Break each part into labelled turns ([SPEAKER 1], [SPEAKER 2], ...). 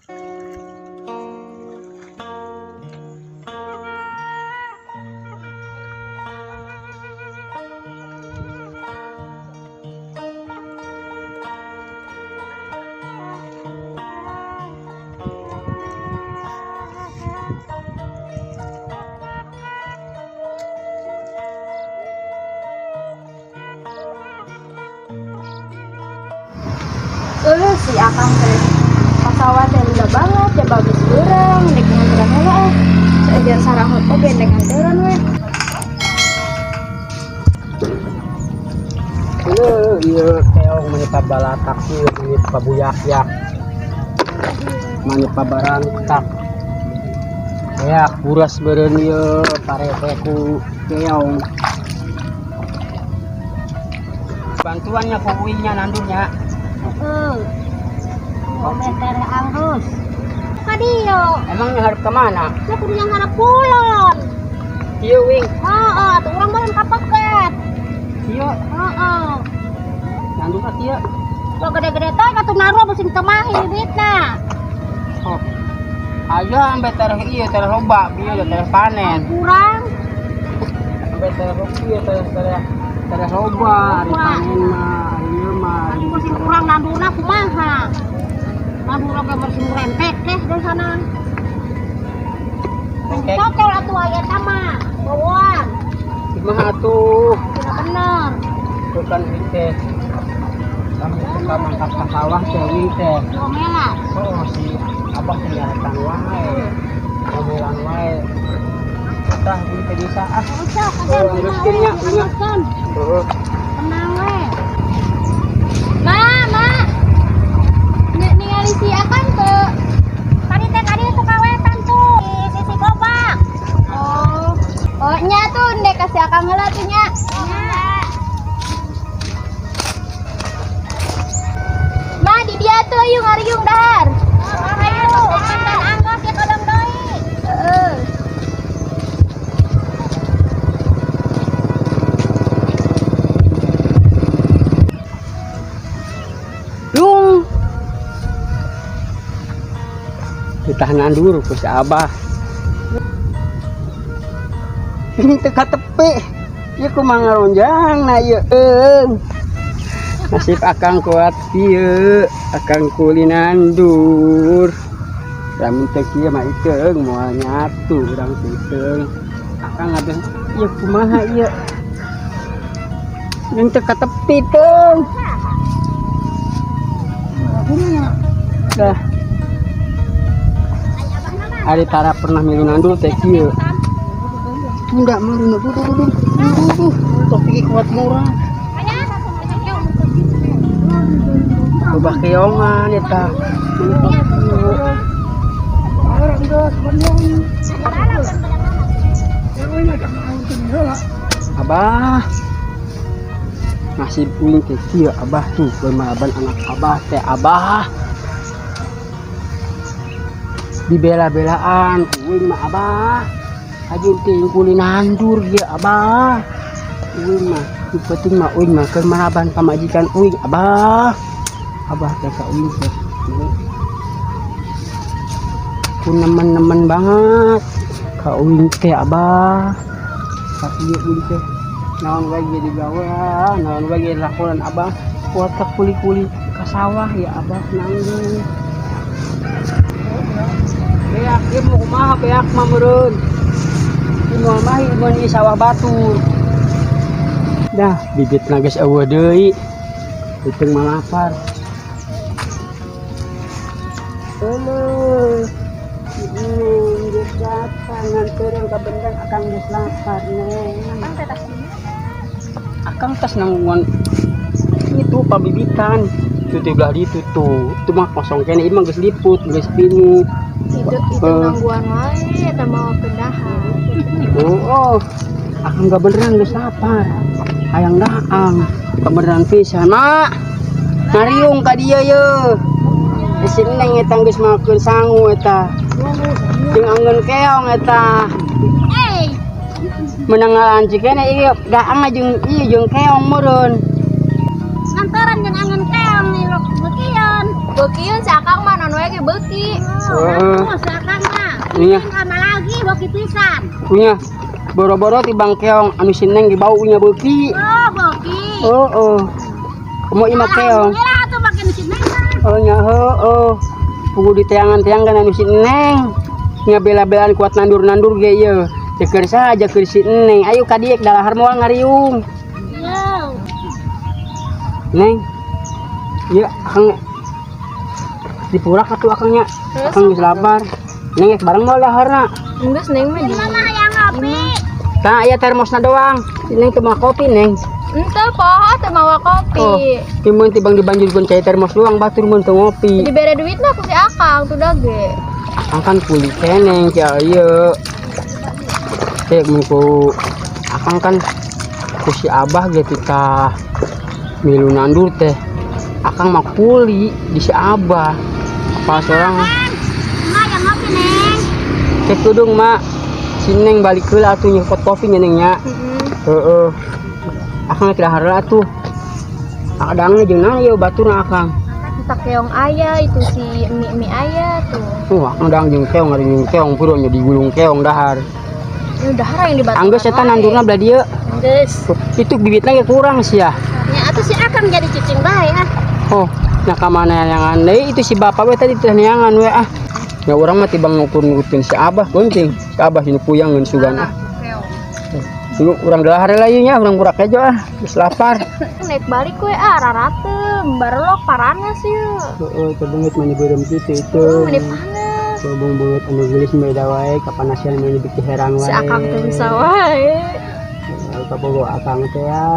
[SPEAKER 1] Si akang teh pesawat yang udah banget ya bagus urang dek nganteran heula seajar sarahot oge dek nganteran we.
[SPEAKER 2] Ieu keong menyepa balatak ieu menyepa buyak-yak. Menyepa barantak. Ya kuras beureun ieu parete ku keong. Bantuannya ku uingnya nandurnya.
[SPEAKER 1] Meter anggus. Kadieu.
[SPEAKER 2] Emangnya harap kemana?
[SPEAKER 1] Ya kudu yang harap kulon.
[SPEAKER 2] Ieu wing.
[SPEAKER 1] Heeh, atuh urang mah kapeket.
[SPEAKER 2] Ieu.
[SPEAKER 1] Heeh.
[SPEAKER 2] Nandur ieu.
[SPEAKER 1] Lo gede-gede teh atuh naruh musim temahi bibitna.
[SPEAKER 2] Oh. Ayo ambe tereh ieu tereh loba, bieu tereh panen.
[SPEAKER 1] Kurang.
[SPEAKER 2] Ambe tereh ieu tereh loba, ari panen mah, ari ieu mah.
[SPEAKER 1] Ari musim kurang nandurna kumaha? Nadur oge musim rentek deh dari sana. Kokel atuh aya tama, bawaan.
[SPEAKER 2] Kumaha atuh?
[SPEAKER 1] Tidak bener.
[SPEAKER 2] Bukan teh. Kamu suka mangkap ka sawah teh wing teh.
[SPEAKER 1] Ngomela.
[SPEAKER 2] Oh si abah teh nyaretan wae. Ngomelan wae. Tah wing teh bisa ah.
[SPEAKER 1] Usah kaden
[SPEAKER 2] Uruskeunnya ingat. Heeh.
[SPEAKER 1] Tenang we. Ma. Ningali si akan tuh. Tadi tuh kawetan tuh di sisi gobak. Oh nya tuh ndek kasih akang heula tuh nya. Ma di dia tuh yuk ngariung dahar. Ayo mantan anggot ya kodong doi. Heeh.
[SPEAKER 2] Dung. Ditahan nandur ku si abah. Ini teka tepe. Ieu kumaha ngaronjang na ieu eung. Nasib akang kuat ieu, akang kuli nandur. Lamun teu kieu mah iteung moal nyatu urang teh iteung. Akang ngabeun ieu kumaha ieu. Ini teka tepi teung. Dah. Ari tara pernah milu nandul teh kieu. Enggak maruna duduh. Tok pigi kuat murah. Ubah keongan eta. Abah. Nasib uing teh kieu abah tuh bermaban anak abah teh abah. Dibela-belaan uing mah abah. Ajin ting kuli nandur ge abah. Uing mah penting mah uing mah keur maraban pamajikan uing abah. Abah teh ka uing teh. Ku nemen-nemen banget ka uing teh abah. Ka ieu uing teh naon wae ge digawe, naon wae ge lakonan abah. Kuat ka kuli-kuli ka sawah ya abah nanggung. Beak ieu mau kumaha beak mah meureun. Moal mah ieu sawah batur. Dah bibitna geus eueuh deui. Hitung mah lapar. Geus datang nganteureuh ka bendang akang geus lapar neng.
[SPEAKER 1] Akang teh tas ini.
[SPEAKER 2] Akang tas nanggungan itu pabibitan. Itu belah ditu tuh. Itu mah kosong kene ieu mah geus liput, geus pinu.
[SPEAKER 1] Itu nangguan wae eta mau kendahan.
[SPEAKER 2] Oh, akang gak beneran geus lapar. Hayang daang, kebeneran pisan, Mak. Ngariung ka dieu yeuh. Di sini neng eta geus makeun sangu eta. Jeung anggeun keong eta. Menang ngalanci kene ieu daang jeung keong meureun.
[SPEAKER 1] Ngantaran jeung anggeun keong ieu beukian. Beukian si akang mah nu we beuki.
[SPEAKER 2] Heeh.
[SPEAKER 1] Si Akang mah.
[SPEAKER 2] Iya.
[SPEAKER 1] Sama lagi beuki pisan.
[SPEAKER 2] Punya boro-boro ti Bang Keong anu sineng di bau nya beuki.
[SPEAKER 1] Oh, beuki.
[SPEAKER 2] Heeh. Mau ima keong.
[SPEAKER 1] Alhamdulillah atuh make nu sineng.
[SPEAKER 2] Oh nya heeh. Pugu di teangan-teangan anu sineng. Nya bela-belaan kuat nandur-nandur ge ieu. Ceker saja keur si Neng. Ayo ka dieu dalahar moal ngariung.
[SPEAKER 1] Yo.
[SPEAKER 2] Neng. Ieu akang dipurak atuh akangnya. Akang geus lapar. Neng geus bareng moal daharna.
[SPEAKER 1] Geus Neng mah di mana yang ngopi?
[SPEAKER 2] Tah aya termosna doang. Si Neng teu mau kopi, Neng.
[SPEAKER 1] Henteu poho teu mawa kopi.
[SPEAKER 2] Oh, timun tibang dibanjurkeun cai termos doang batur mun teu ngopi.
[SPEAKER 1] Dibere duitna ku si Akang tuh dage.
[SPEAKER 2] Akang kan kuli keneng cia ieu. Teh mun ku akang kan ku si Abah ge tika milu nandur teh. Akang mah kuli di si Abah. Apa seorang
[SPEAKER 1] Mak yang ngopi Neng.
[SPEAKER 2] cek tudung mak. Si Neng balik heula atuh nyepot kopi nya Neng nya. Heeh. Akang teh dahar atuh. Kadang jeung naon ieu baturna akang.
[SPEAKER 1] Kita keong aya itu si mie aya tuh.
[SPEAKER 2] Akang dang jeung keong ari jeung keong purun nya digulung keong dahar.
[SPEAKER 1] Udah yang dibatu.
[SPEAKER 2] Anggeus eta nandurna belah dieu.
[SPEAKER 1] Geus.
[SPEAKER 2] Itu bibitna ge kurang sih ya.
[SPEAKER 1] Nya atuh si Akang jadi cicing bae ah.
[SPEAKER 2] Oh, nah kamana yang aneh itu si bapak we tadi teh neangan we ah. Ya urang mah tibang ngukur-ngurutin si Abah gunting. Si Abah ini puyang ngeun sugan ah. Dulu urang dahar lah ieu nya, urang burak aja ah. Geus lapar.
[SPEAKER 1] Naik balik we ah rarateum, barelok parana sih.
[SPEAKER 2] Heeh, kebeungeut mah nyebeureum kitu itu.
[SPEAKER 1] Meni panas.
[SPEAKER 2] Sobong beungeut anu geulis beda wae kapanasian mah nyebut herang wae.
[SPEAKER 1] Si Akang teh bisa wae.
[SPEAKER 2] Kabogo akang teh ya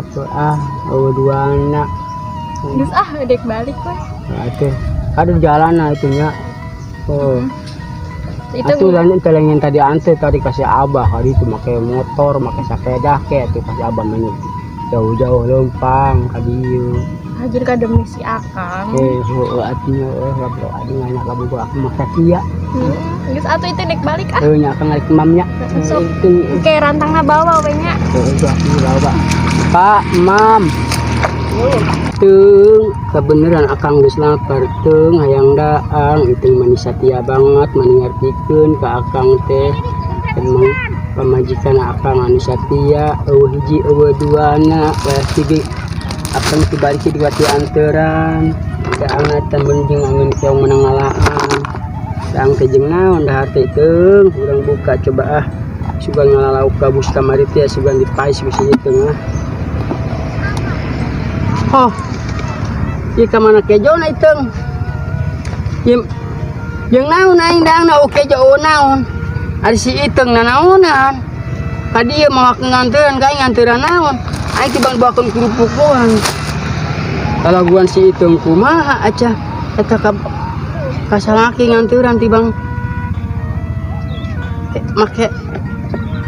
[SPEAKER 2] atuh ah duana.
[SPEAKER 1] Geus ah dek balik we.
[SPEAKER 2] Atuh ada jalan nah itunya. Oh.
[SPEAKER 1] Itu
[SPEAKER 2] Atuh lain telengin tadi ante tadi kasih Abah hari itu make motor, make sepeda ke atuh kasih Abah meni. Jauh-jauh lempang ka dieu.
[SPEAKER 1] hajar ka demi si Akang.
[SPEAKER 2] Atunya labro adi ngana kabogo aku mah sakia.
[SPEAKER 1] Geus atuh itu dek balik ah.
[SPEAKER 2] Nya akan ngarek mamnya.
[SPEAKER 1] Sok
[SPEAKER 2] Itu
[SPEAKER 1] kayak rantangna bawa we nya.
[SPEAKER 2] itu aku bawa. Pak, Mam. Tung kebeneran akang geus lapar tung hayang daang itu mani satia banget mani ngartikeun ka akang teh emang pamajikan akang anu satia eueuh hiji eueuh duana pasti akang tibalik di wati anteran daangatan benjing angin keong menang ngalaan daang teh jeung naon dahar teh teung urang buka coba ah sugan ngalalau ka bus kamari teh sugan dipais bisi teu ah. Oh, iya kemana kejo na iteng? Yang naon aing dang na oke jo naon? Ari si iteng na naonan? Kadi ieu mau nganteran ka nganteran naon? Aing tibang bakeun kerupuk doang. Kalaguan si iteng kumaha aca eta kasalaki nganteran tibang make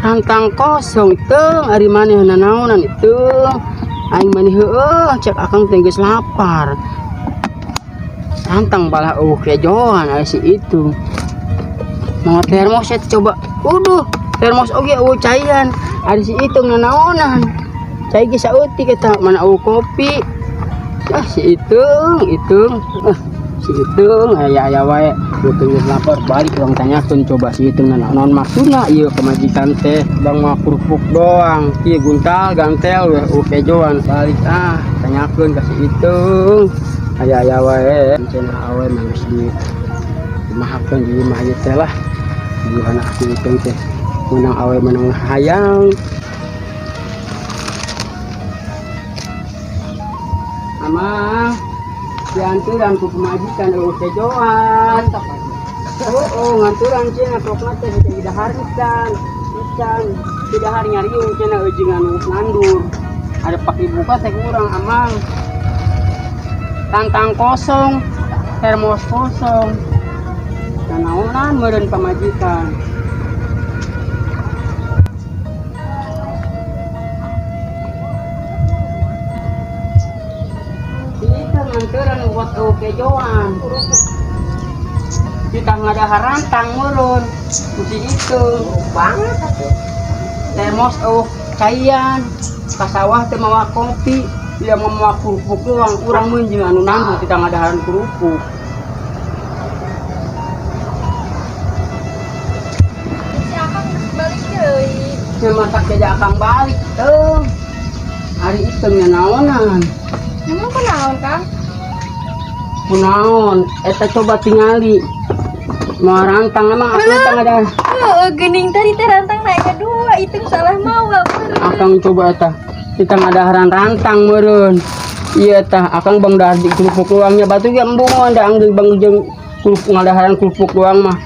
[SPEAKER 2] rantang kosong iteng ari maneh na naonan iteng. Aing mani heueuh cek akang teh geus lapar. Rantang balah kejoan aya si itu. Mau termos eta coba. Termos oge caian. Ari si itu nanaonan. Cai ge saeutik eta mana kopi. Si itu. Si itu aya wae betul geus lapar balik urang tanyakeun coba si itu naon maksudna ieu kemajikan teh bang mah kerupuk doang ieu guntal gantel we kejoan balik tanyakeun ka si itu aya wae cenah awe mah geus di mahakeun di imah ieu teh lah di anak si itu teh menang awe menang hayang Amang dianturan ku pemajikan kejoan. Nganturan cenah pokna teh didaharikan. Didahar nyariung cenah eujing anu nandur. Ada pakai buka teh kurang amang. Tantang kosong, termos kosong. Nanaonan meureun pamajikan. Nganteran buat kejoan kita nggak ada harantang murun mesti itu banget termos caian ke sawah teh mawa kopi dia mau kerupuk doang kurang menjing anu nandu kita nggak ada haran kerupuk matak jadi akang balik tuh. Hari itu naonan.
[SPEAKER 1] Emang kunaon, Kang?
[SPEAKER 2] Kunaon? Eta coba tingali. Mau rantang emang aku rantang ada.
[SPEAKER 1] Gening tadi teh rantang naik kedua, itu salah mawa.
[SPEAKER 2] Akang coba eta. Kita ngadaharan rantang meureun. Iya tah, akang bang dahar di kerupuk luangnya batu ge embung anda anggil bang jeung kerupuk ngadaharan kerupuk luang mah.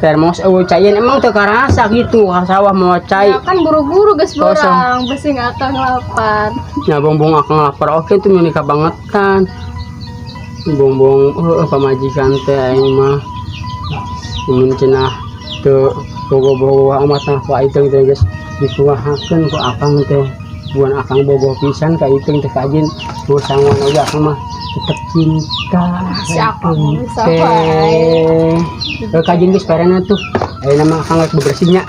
[SPEAKER 2] Termos eueuh cayeun emang teu karasa gitu, sawah mau cai.
[SPEAKER 1] Ya kan buru-buru geus
[SPEAKER 2] Kosong.
[SPEAKER 1] borang, besing akang lapar.
[SPEAKER 2] Nya bongbong akang lapar oke tuh meuni kabangetan. Bongbong pamajikan teh aing mah. Mun cenah teu bogo-bogo amat nah ku aing teh geus dikuahakeun ku akang teh. Buan akang bogo pisan ka itu teh kajin ku sangon oge akang mah tetep cinta.
[SPEAKER 1] Siapa
[SPEAKER 2] Akang
[SPEAKER 1] bisa
[SPEAKER 2] teh.
[SPEAKER 1] bae.
[SPEAKER 2] Kajin geus parena tuh. Ayeuna mah akang rek bebersihnya.